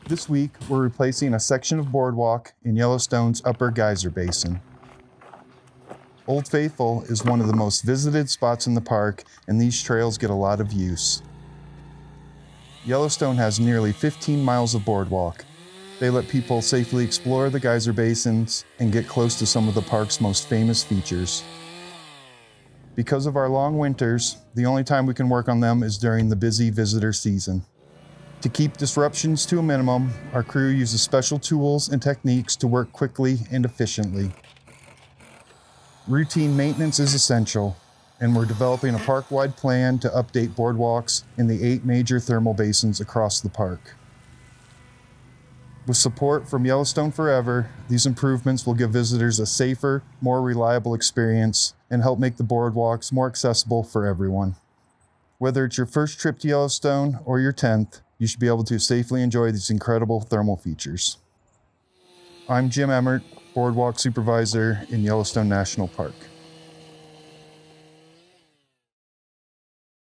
This week, we're replacing a section of boardwalk in Yellowstone's upper Geyser Basin. Old Faithful is one of the most visited spots in the park, and these trails get a lot of use. Yellowstone has nearly 15 miles of boardwalk. They let people safely explore the geyser basins and get close to some of the park's most famous features. Because of our long winters, the only time we can work on them is during the busy visitor season. To keep disruptions to a minimum, our crew uses special tools and techniques to work quickly and efficiently. Routine maintenance is essential, and we're developing a park-wide plan to update boardwalks in the 8 major thermal basins across the park. With support from Yellowstone Forever, these improvements will give visitors a safer, more reliable experience and help make the boardwalks more accessible for everyone. Whether it's your first trip to Yellowstone or your 10th, you should be able to safely enjoy these incredible thermal features. I'm Jim Emmart, Boardwalk Supervisor in Yellowstone National Park.